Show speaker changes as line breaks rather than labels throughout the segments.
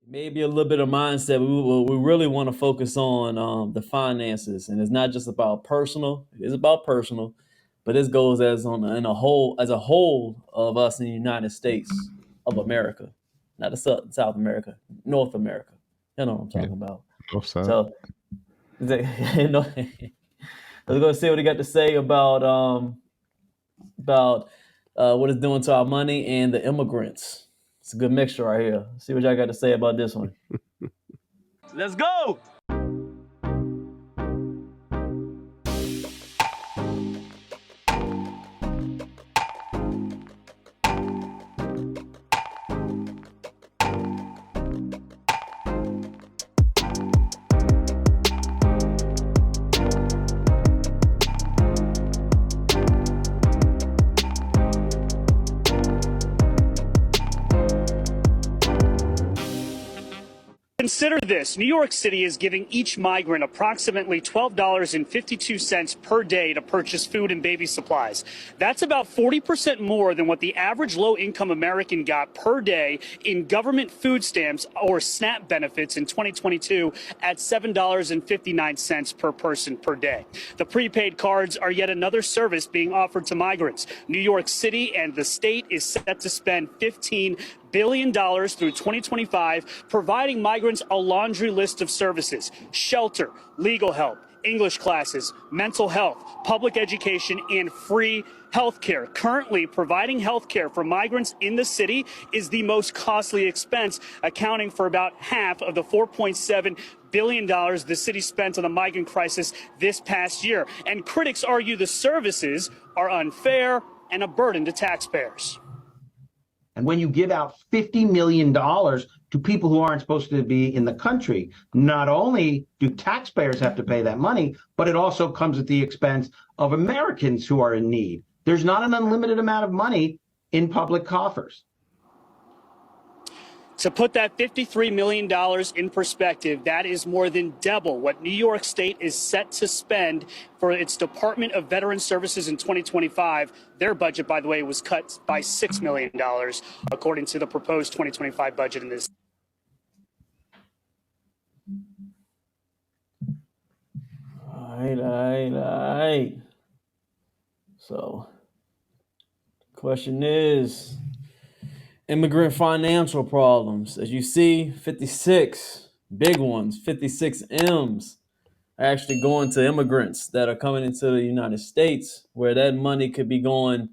maybe a little bit of mindset. We really want to focus on the finances, and it's not just about personal. It is about personal, but this goes as on in a whole as a whole of us in the United States of America, not the South America, North America. You know what I'm
Yeah,
talking about.
both sides.
So, you know, let's go see what he got to say about what it's doing to our money and the immigrants. It's a good mixture right here. See what y'all got to say about this one. Let's go.
Consider this. New York City is giving each migrant approximately $12.52 per day to purchase food and baby supplies. That's about 40% more than what the average low-income American got per day in government food stamps or SNAP benefits in 2022 at $7.59 per person per day. The prepaid cards are yet another service being offered to migrants. New York City and the state is set to spend $15 billion through 2025, providing migrants a laundry list of services: shelter, legal help, English classes, mental health, public education, and free healthcare. Currently, providing healthcare for migrants in the city is the most costly expense, accounting for about half of the $4.7 billion the city spent on the migrant crisis this past year. And critics argue the services are unfair and a burden to taxpayers.
And when you give out $50 million to people who aren't supposed to be in the country, not only do taxpayers have to pay that money, but it also comes at the expense of Americans who are in need. There's not an unlimited amount of money in public coffers.
To put that $53 million in perspective, that is more than double what New York State is set to spend for its Department of Veteran Services in 2025. Their budget, by the way, was cut by $6 million, according to the proposed 2025 budget in this.
All right. So, question is immigrant financial problems. As you see, 56 big ones, 56 M's are actually going to immigrants that are coming into the United States, where that money could be going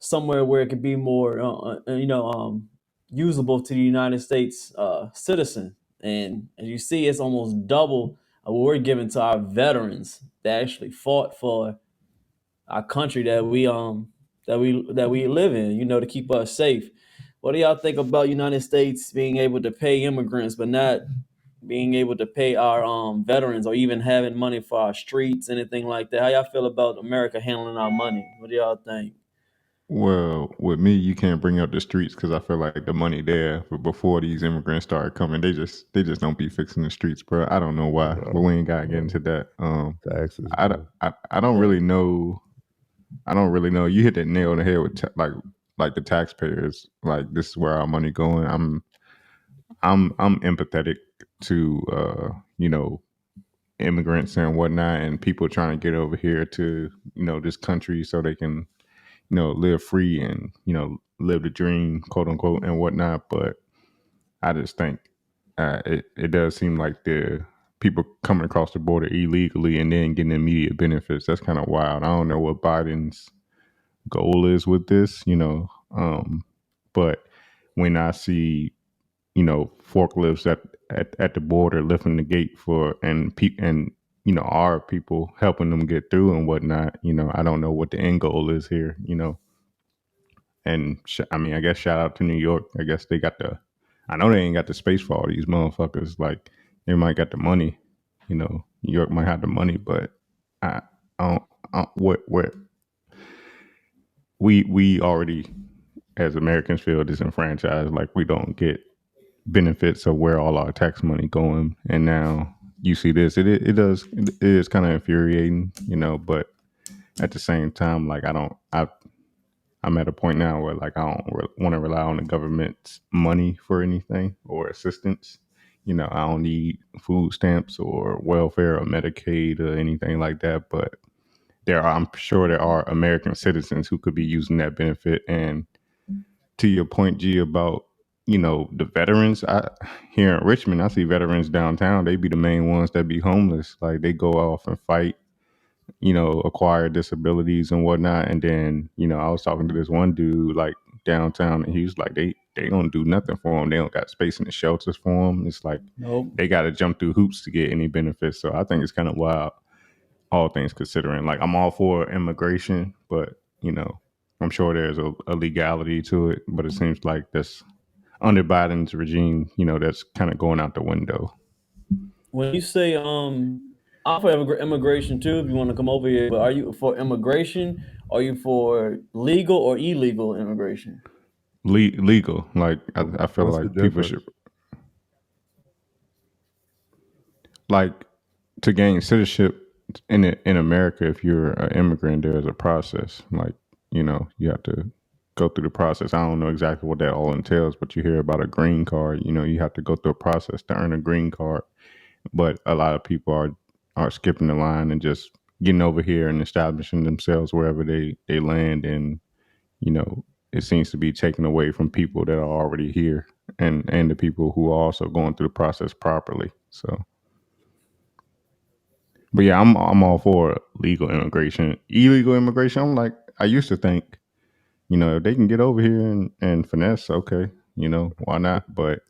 somewhere where it could be more, usable to the United States citizen. And as you see, it's almost double what we're giving to our veterans that actually fought for our country that we live in, to keep us safe. What do y'all think about United States being able to pay immigrants, but not being able to pay our veterans, or even having money for our streets, anything like that? How y'all feel about America handling our money? What do y'all think?
Well, with me, you can't bring up the streets because I feel like the money there. But before these immigrants started coming, they just don't be fixing the streets, bro. I don't know why, but we ain't gotta get into that.
Taxes.
I don't really know. I don't really know. You hit that nail on the head with like the taxpayers. Like, this is where our money going. I'm empathetic to immigrants and whatnot, and people trying to get over here to this country so they can live free and live the dream, quote unquote, and whatnot. But I just think it does seem like the people coming across the border illegally and then getting immediate benefits. That's kind of wild. I don't know what Biden's goal is with this, but when I see forklifts at the border lifting the gate for and our people helping them get through and whatnot, I don't know what the end goal is here, and I guess shout out to New York. I guess they got I know they ain't got the space for all these motherfuckers. Like, they might got the money, New York might have the money, but I don't. What we already as Americans feel disenfranchised. Like, we don't get benefits of where all our tax money going, and now you see this. It is kind of infuriating, But at the same time, like, I'm at a point now where, like, I don't want to rely on the government's money for anything or assistance. I don't need food stamps or welfare or Medicaid or anything like that. But I'm sure there are American citizens who could be using that benefit. And to your point, G, about the veterans, here in Richmond, I see veterans downtown. They be the main ones that be homeless. Like they go off and fight, acquire disabilities and whatnot. And then, I was talking to this one dude like downtown, and he was like, they don't do nothing for them. They don't got space in the shelters for them. It's like
Nope.
they got to jump through hoops to get any benefits. So I think it's kind of wild, all things considering. Like I'm all for immigration, but I'm sure there's a legality to it. But it seems like this under Biden's regime, that's kind of going out the window.
When you say I'm for immigration too, if you want to come over here, but are you for immigration? Are you for legal or illegal immigration?
Legal, like I feel
What's the
like people should,
difference?
like, to gain citizenship in America. If you're an immigrant, there's a process. Like, you have to go through the process. I don't know exactly what that all entails, but you hear about a green card. You have to go through a process to earn a green card. But a lot of people are skipping the line and just getting over here and establishing themselves wherever they land. And it seems to be taken away from people that are already here, and the people who are also going through the process properly. So, but yeah, I'm all for legal immigration. Illegal immigration, I'm like, I used to think, if they can get over here and finesse, okay, why not? But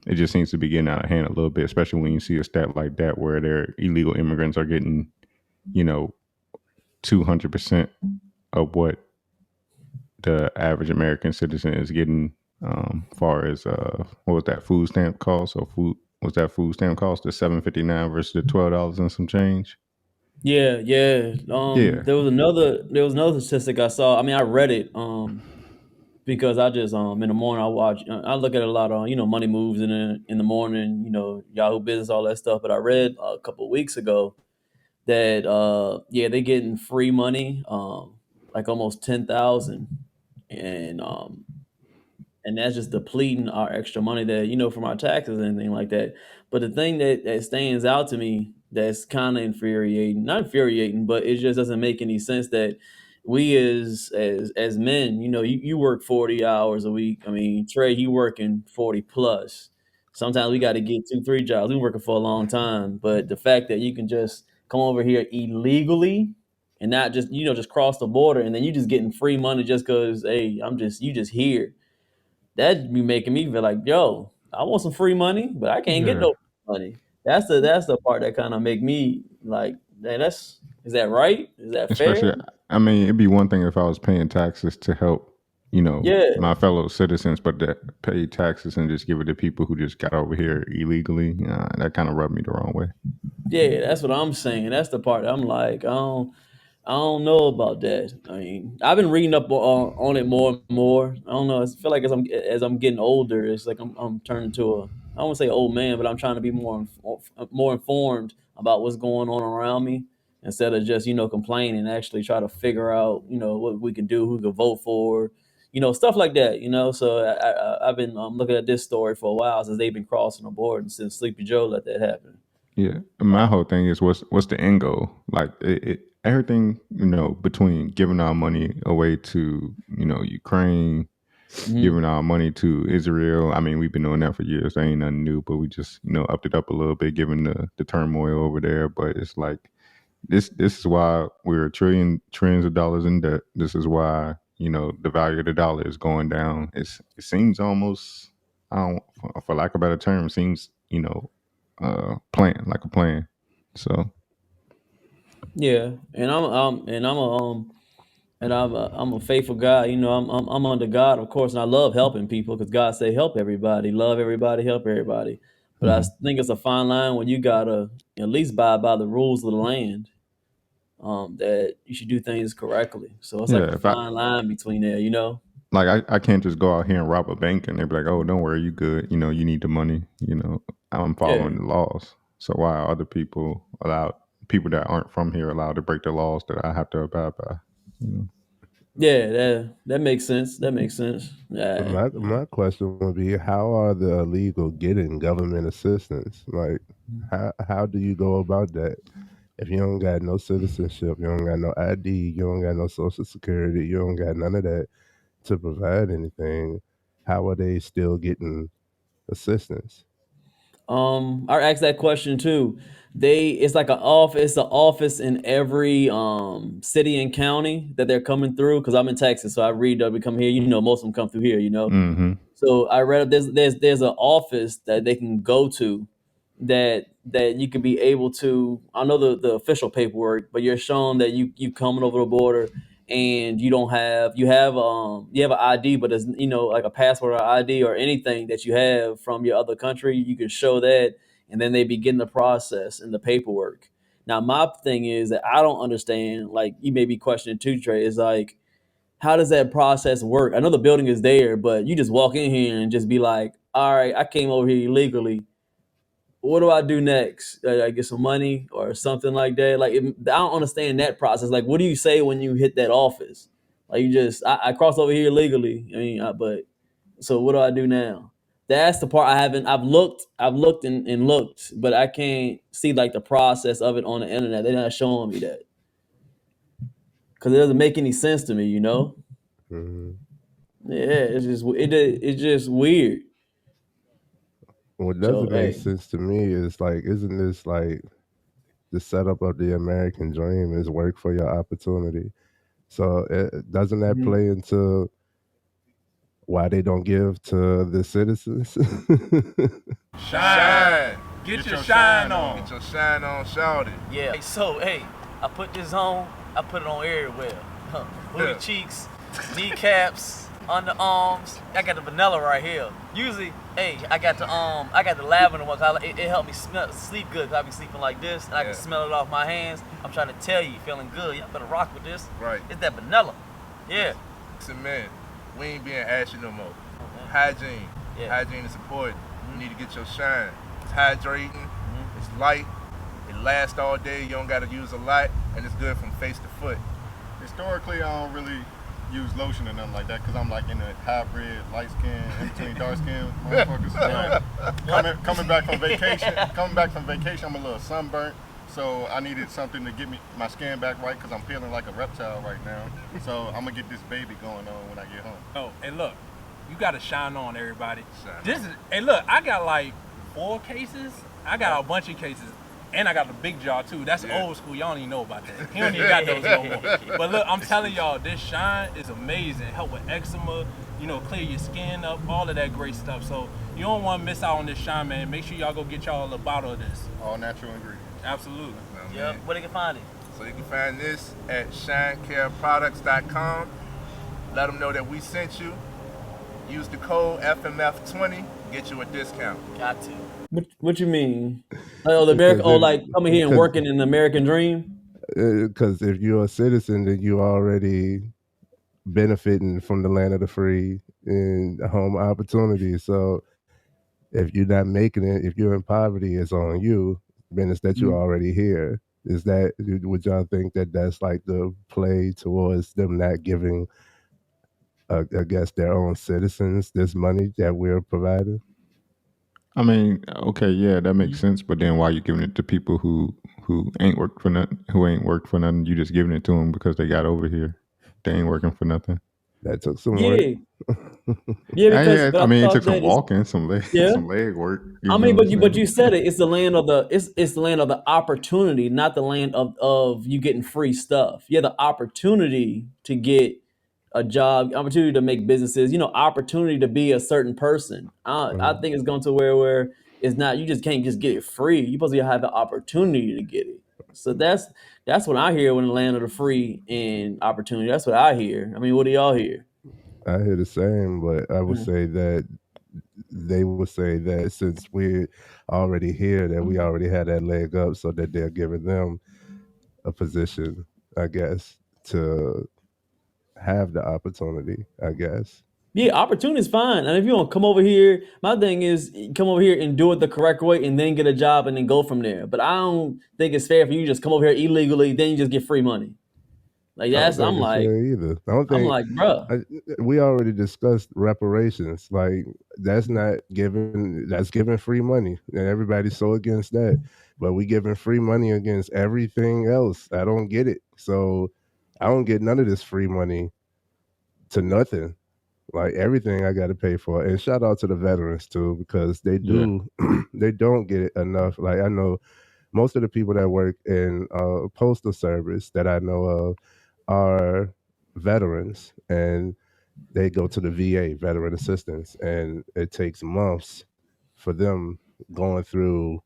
it just seems to be getting out of hand a little bit, especially when you see a stat like that where their illegal immigrants are getting, 200% of what the average American citizen is getting, far as what was that food stamp cost? So food stamp cost the $7.59 versus the $12 and some change?
Yeah, yeah.
Yeah,
There was another statistic I saw. I mean, I read it because I just in the morning I look at a lot on Money Moves in the morning, Yahoo Business, all that stuff. But I read a couple of weeks ago that yeah, they getting free money, like almost 10,000, and that's just depleting our extra money that from our taxes and anything like that. But the thing that stands out to me that's kind of infuriating, not infuriating, but it just doesn't make any sense that we as men, you work 40 hours a week. I mean, Trey, he working 40 plus. Sometimes we got to get 2 3 jobs. We working for a long time, but the fact that you can just come over here illegally and not just just cross the border, and then you just getting free money just because, hey, you just here, that be making me feel like, yo, I want some free money, but I can't get
yeah.
no money. That's the part that kind of make me like, man, is that right? Is that fair?
Especially, I mean, it'd be one thing if I was paying taxes to help,
Yeah,
my fellow citizens, but that pay taxes and just give it to people who just got over here illegally. That kind of rubbed me the wrong way.
yeah, that's what I'm saying. That's the part I'm like, I don't know about that. I mean, I've been reading up on it more and more. I don't know. I feel like as I'm getting older, it's like I'm turning to I don't want to say old man, but I'm trying to be more informed about what's going on around me instead of just complaining. Actually, try to figure out what we can do, who we can vote for, stuff like that. So I've been looking at this story for a while since they've been crossing the board and since Sleepy Joe let that happen.
Yeah, my whole thing is what's the end goal? Like everything, between giving our money away to Ukraine,
Mhm.
giving our money to Israel. I mean, we've been doing that for years. That ain't nothing new, but we just upped it up a little bit, given the turmoil over there. But it's like this is why we're trillions of dollars in debt. This is why the value of the dollar is going down. It seems almost, I don't, for lack of a better term, seems plan like a plan. So
Yeah, and I'm a faithful guy. I'm under God, of course, and I love helping people because God say help everybody, love everybody, help everybody. But
mhm.
think it's a fine line when you gotta at least abide by the rules of the land. That you should do things correctly. So it's like
Yeah,
a
if I
fine line between there.
like, I can't just go out here and rob a bank and they'd be like, oh, don't worry, you good. You need the money. I'm
Yeah,
following the laws. So why are other people that aren't from here allowed to break the laws that I have to abide by? You know?
Yeah, that makes sense. That makes sense. Yeah.
My question would be, how are the illegal getting government assistance? Like, how do you go about that? If you don't got no citizenship, you don't got no ID, you don't got no social security, you don't got none of that to provide anything, how are they still getting assistance?
I asked that question too. It's like an office in every city and county that they're coming through. Because I'm in Texas, so I read that we come here. You know, most of them come through here. You know,
Mm-hmm.
so I read there's an office that they can go to that you can be able to. I know the official paperwork, but you're shown that you coming over the border and you have an ID, but it's like a passport or ID or anything that you have from your other country, you can show that, and then they begin the process and the paperwork. Now my thing is that I don't understand. Like you may be questioning too, Trey. Is like how does that process work? I know the building is there, but you just walk in here and just be like, all right, I came over here illegally. What do I do next? I get some money or something like that. Like, I don't understand that process. Like, what do you say when you hit that office? Like, I crossed over here illegally. I mean, but so what do I do now? That's the part I haven't. I've looked and looked, but I can't see like the process of it on the internet. They're not showing me that because it doesn't make any sense to me. You know?
Mhm.
Yeah, it's just weird.
What
So
doesn't make
hey,
sense to me is like, isn't this like the setup of the American dream is work for your opportunity? So doesn't that
mhm.
play into why they don't give to the citizens?
Shine. Get your shine on. Get your shine on, shout it.
Yeah. So hey, I put this on. I put it on everywhere. Booty cheeks, kneecaps, underarms. I got the vanilla right here. Usually, hey, I got the lavender one. It helped me sleep good. 'Cause I be sleeping like this, and I can smell it off my hands. I'm trying to tell you, feeling good. Y'all better rock with this.
Right.
It's that vanilla. Yeah.
Listen, man, we ain't being ashy no more. Hygiene.
Yeah.
Hygiene is important. You need to get your shine. It's hydrating. It's light. It lasts all day. You don't got to use a lot, and it's good from face to foot.
Historically, I don't really use lotion or nothing like that because I'm like in a hybrid, light skin, in between dark skin motherfuckers. Coming back from vacation, I'm a little sunburnt. So I needed something to get my skin back right because I'm feeling like a reptile right now. So I'm gonna get this baby going on when I get home.
Oh, and look, you gotta shine on, everybody.
Shine on.
Hey, look, I got like 4 cases. I got a bunch of cases. And I got the big jaw too. That's old school. Y'all don't even know about that. He don't even got those no more. But look, I'm telling y'all, this shine is amazing. Help with eczema, clear your skin up, all of that great stuff. So you don't want to miss out on this shine, man. Make sure y'all go get y'all a bottle of this.
All natural ingredients.
Absolutely.
Yep. Where they can find it?
So you can find this at shinecareproducts.com. Let them know that we sent you. Use the code FMF20, get you a discount.
Got to. What you mean? Oh, the American. Oh, like coming here and working in the American dream.
Because if you're a citizen, then you're already benefiting from the land of the free and home opportunities. So if you're not making it, if you're in poverty, it's on you. Then it's that you're already here. Would y'all think that that's like the play towards them not giving, I guess, their own citizens this money that we're providing?
I mean, okay, yeah, that makes sense. But then why are you giving it to people who ain't worked for nothing? Who ain't worked for nothing? You just giving it to them because they got over here. They ain't working for nothing.
That took some work.
Yeah, because
I mean, it took some
that
walking, some leg work.
I mean, but you said it. It's the land of it's the land of the opportunity, not the land of you getting free stuff. You have the opportunity to get a job, opportunity to make businesses. Opportunity to be a certain person. I think it's going to where it's not. You just can't just get it free. You're supposed to have the opportunity to get it. So that's what I hear when the land of the free and opportunity. That's what I hear. I mean, what do y'all hear?
I hear the same, but I would say that they will say that since we're already here, that we already had that leg up, so that they're giving them a position, I guess, to have the opportunity, I guess.
Yeah, opportunity is fine. And if you want to come over here, my thing is come over here and do it the correct way and then get a job and then go from there. But I don't think it's fair for you to just come over here illegally, then you just get free money. Like
I don't
that's
think it's fair either. I don't
I'm
think
like, bruh.
I, we already discussed reparations. Like that's not giving. That's giving free money, and everybody's so against that. But we giving free money against everything else. I don't get it. So I don't get none of this free money to nothing. Like everything I got to pay for. And shout out to the veterans too, because they
Yeah.
do. They don't get it enough. Like I know most of the people that work in postal service that I know of are veterans, and they go to the VA, veteran assistance, and it takes months for them going through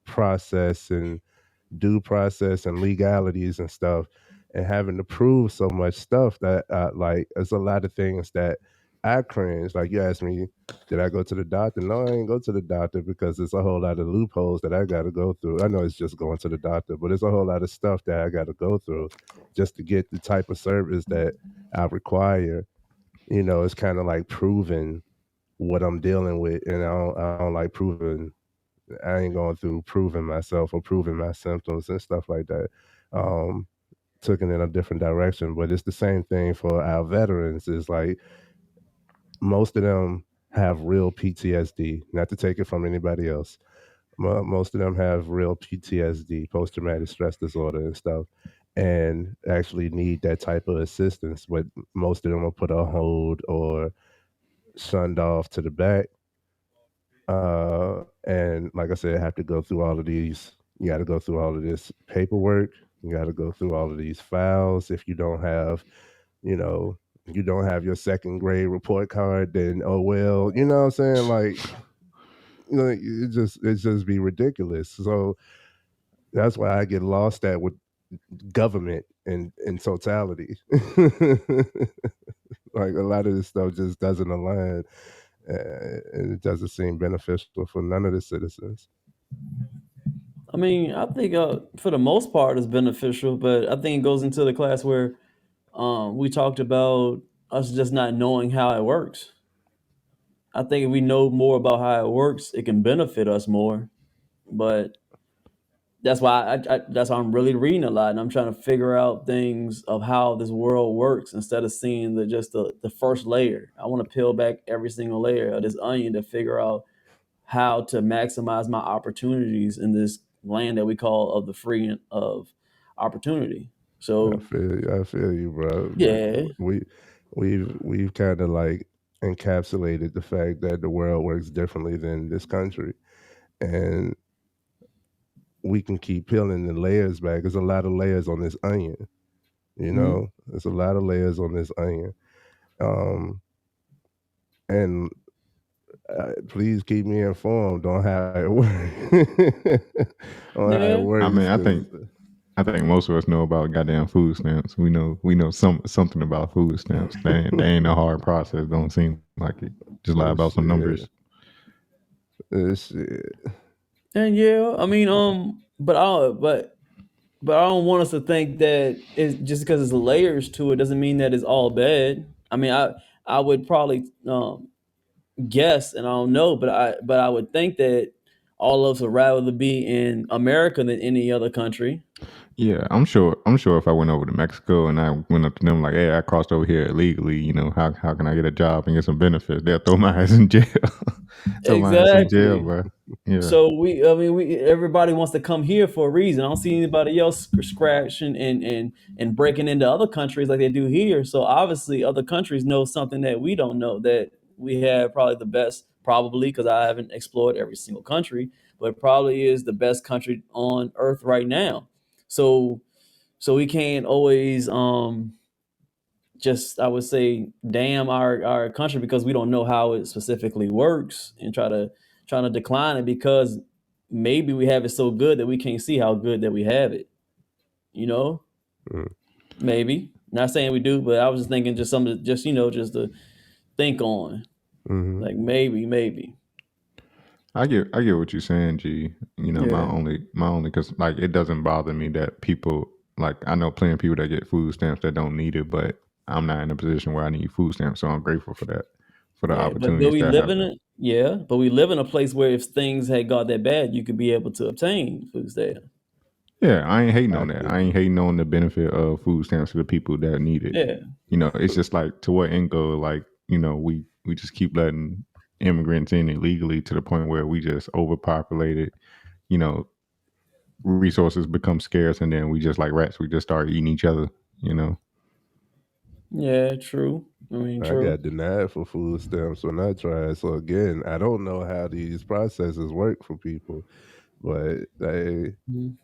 process and due process and legalities and stuff, and having to prove so much stuff that like there's a lot of things that I cringe. Like you asked me, did I go to the doctor? No, I ain't go to the doctor because there's a whole lot of loopholes that I got to go through. I know it's just going to the doctor, but there's a whole lot of stuff that I got to go through just to get the type of service that I require. You know, it's kind of like proving what I'm dealing with, and I don't like proving. I ain't going through proving myself or proving my symptoms and stuff like that. Um, Took it in a different direction, but it's the same thing for our veterans. Is like most of them have real PTSD. Not to take it from anybody else, most of them have real PTSD, post traumatic stress disorder and stuff, and actually need that type of assistance. But most of them are put on hold or shunned off to the back. And like I said, have to go through all of these. You got to go through all of this paperwork. You got to go through all of these files. If you don't have, you know, you don't have your second grade report card, then oh well, you know what I'm saying? Like, you know, it just be ridiculous. So that's why I get lost at with government in totality. Like a lot of this stuff just doesn't align, and it doesn't seem beneficial for none of the citizens.
I mean, I think for the most part it's beneficial, but I think it goes into the class where we talked about us just not knowing how it works. I think if we know more about how it works, it can benefit us more. But that's why I'm really reading a lot, and I'm trying to figure out things of how this world works instead of seeing the first layer. I want to peel back every single layer of this onion to figure out how to maximize my opportunities in this land that we call of the free and of opportunity. So
I feel you, bro.
yeah,
We've kind of like encapsulated the fact that the world works differently than this country, and we can keep peeling the layers back. There's a lot of layers on this onion. You
mhm.
know, there's a lot of layers on this onion. Um, and please keep me informed on how it works. On how it
Yeah,
I
works,
mean,
because
I think most of us know about goddamn food stamps. We know something about food stamps. They ain't a hard process. Don't seem like it. Just lie about some
shit,
numbers.
shit.
and yeah, I mean, but I don't want us to think that it's just because it's layers to it doesn't mean that it's all bad. I mean, I would probably guess, and I don't know, but I would think that all of us would rather be in America than any other country.
Yeah, I'm sure. I'm sure if I went over to Mexico and I went up to them like, "Hey, I crossed over here illegally. You know, how can I get a job and get some benefits?" They'll throw my ass in jail. Throw my ass in jail,
Exactly.
bro. Yeah,
So everybody wants to come here for a reason. I don't see anybody else scratching and breaking into other countries like they do here. So obviously, other countries know something that we don't know. That we have probably the best, probably because I haven't explored every single country, but it probably is the best country on earth right now. So we can't always just I would say damn our country because we don't know how it specifically works and trying to decline it because maybe we have it so good that we can't see how good that we have it. You know,
Mm,
maybe not saying we do, but I was just thinking just something just just to think on
mhm.
like maybe
I get what you're saying, G. You know,
yeah
my only because like it doesn't bother me that people like I know plenty of people that get food stamps that don't need it, but I'm not in a position where I need food stamps, so I'm grateful for that, for the
yeah. But
opportunities
we
that I
live
have.
in it. Yeah, but we live in a place where if things had got that bad, you could be able to obtain food stamps.
Yeah, I ain't hating on that. I
actively.
ain't hating on the benefit of food stamps to the people that need it.
Yeah.
You know, it's just like to what end goal, like, you know, we just keep letting immigrants in illegally to the point where we just overpopulated, you know, resources become scarce and then we just like rats, we just start eating each other, you know.
Yeah, true. I mean,
I
true.
got denied for food stamps when I tried. So again, I don't know how these processes work for people, but they.
Mhm.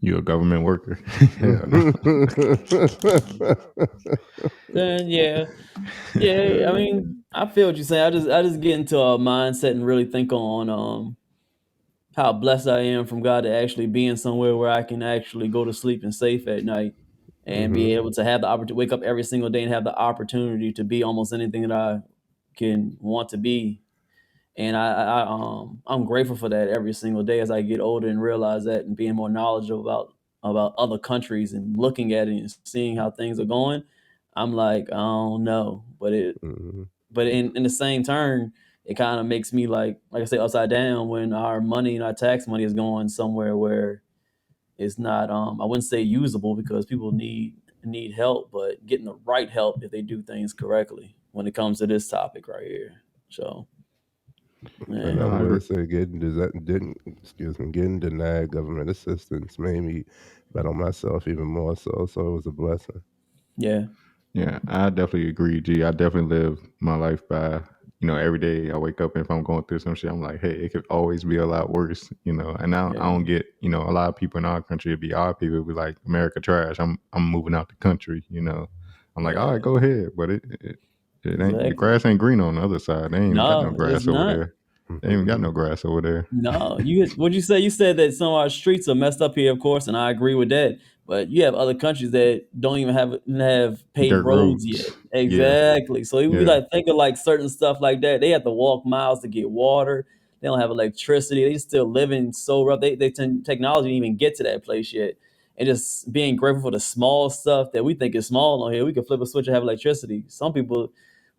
You a government worker. Hell no.
Then yeah, yeah. I mean, I feel what you're saying. I just get into a mindset and really think on how blessed I am from God to actually be in somewhere where I can actually go to sleep and safe at night and be
Hmm.
able to have the opportunity wake up every single day and have the opportunity to be almost anything that I can want to be. And I'm grateful for that every single day as I get older and realize that and being more knowledgeable about other countries and looking at it and seeing how things are going. I'm like, I don't know,
Hmm.
but in the same turn, it kind of makes me like I say upside down when our money and our tax money is going somewhere where it's not I wouldn't say usable because people need help, but getting the right help if they do things correctly when it comes to this topic right here. So
And I
yeah.
No, I
will
agree.
say, getting denied government assistance made me bet on myself even more so. So it was a blessing.
Yeah.
Yeah, I definitely agree, G. I definitely live my life by, you know, every day I wake up and if I'm going through some shit, I'm like, hey, it could always be a lot worse, you know. And I
Yeah.
don't get, you know, a lot of people in our country, it'd be our people be like, America trash. I'm moving out the country, you know. I'm like, all right,
Yeah.
go ahead, but it ain't the
Exactly.
grass ain't green on the other side. They ain't even got no
No, it's
grass over
not.
there. They ain't even got no grass over there.
No, what'd you say? You said that some of our streets are messed up here, of course, and I agree with that. But you have other countries that don't even have paved
Dirt
roads yet.
roads. Yeah,
Exactly. So even we
yeah.
like think of like certain stuff like that. They have to walk miles to get water. They don't have electricity. They still living so rough. Technology didn't even get to that place yet. And just being grateful for the small stuff that we think is small on here. We can flip a switch and have electricity. Some people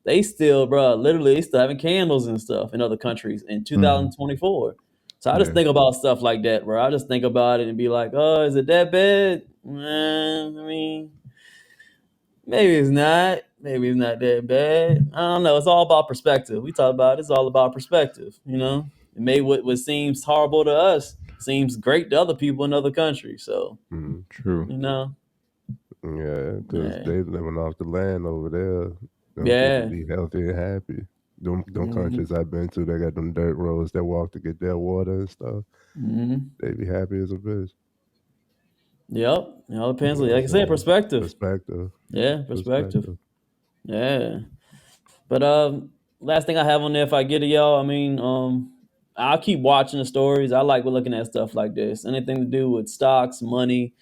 they still, bro, literally, they still having candles and stuff in other countries in
Hmm.
2024. So I just
Yeah.
think about stuff like that, bro. I just think about it and be like, oh, is it that bad? I mean, maybe it's not. Maybe it's not that bad. I don't know. It's all about perspective. We talk about it's all about perspective, you know? It made what seems horrible to us seems great to other people in other countries. So,
Mm-hmm.
True.
you know,
Yeah, because
yeah.
they living off the land over there. Them people
Yeah.
be healthy and happy. Them
Hmm.
countries I've been to, they got them dirt roads that walk to get their water and stuff.
Hmm.
They be happy as a bitch.
Yep. It all
You
depends on,
know what I'm
like I said,
saying?
perspective.
Perspective.
Yeah, perspective.
Perspective.
Yeah. But last thing I have on there, if I get it, y'all, I mean, I'll keep watching the stories. I like looking at stuff like this. Anything to do with stocks, money,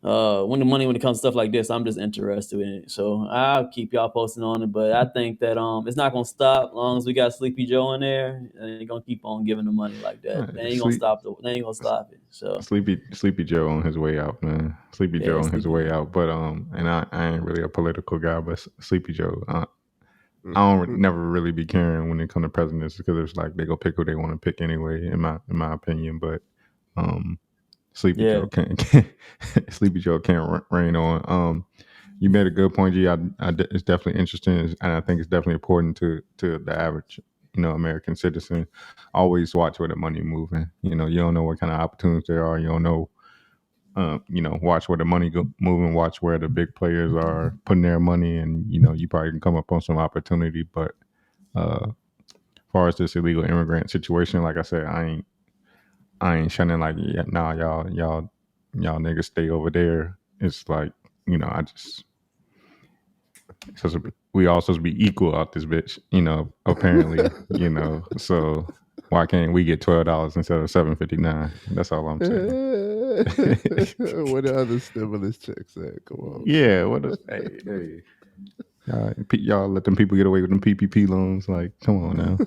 when it comes to stuff like this, I'm just interested in it. So I'll keep y'all posting on it. But I think that it's not gonna stop as long as we got Sleepy Joe in there. And they're gonna keep on giving the money like that. They ain't gonna
Sleep.
stop they ain't gonna stop it. So
Sleepy Joe on his way out, man. Sleepy Joe
yeah,
on his
Sleepy
way
Joe.
out. But and I ain't really a political guy, but Sleepy Joe,
Mm,
I don't
mm,
never really be caring when it come to presidents because it's like they go pick who they want to pick anyway, in my opinion. But um, Sleepy
Yeah.
Joe can't, Sleepy Joe can't reign on. You made a good point, G. It's definitely interesting, and I think it's definitely important to the average, you know, American citizen. Always watch where the money moving. You know, you don't know what kind of opportunities there are. You don't know, you know, watch where the money moving. Watch where the big players are putting their money, and you know, you probably can come up on some opportunity. But as far as this illegal immigrant situation, like I said, I ain't shunning like, yeah, nah, y'all niggas stay over there. It's like, you know, I just we all supposed to be equal out this bitch, you know, apparently, you know. So why can't we get $12 instead of $7.59? That's all I'm saying.
What the other stimulus checks at? Come on.
Yeah, what a y'all let them people get away with them PPP loans. Like, come on now.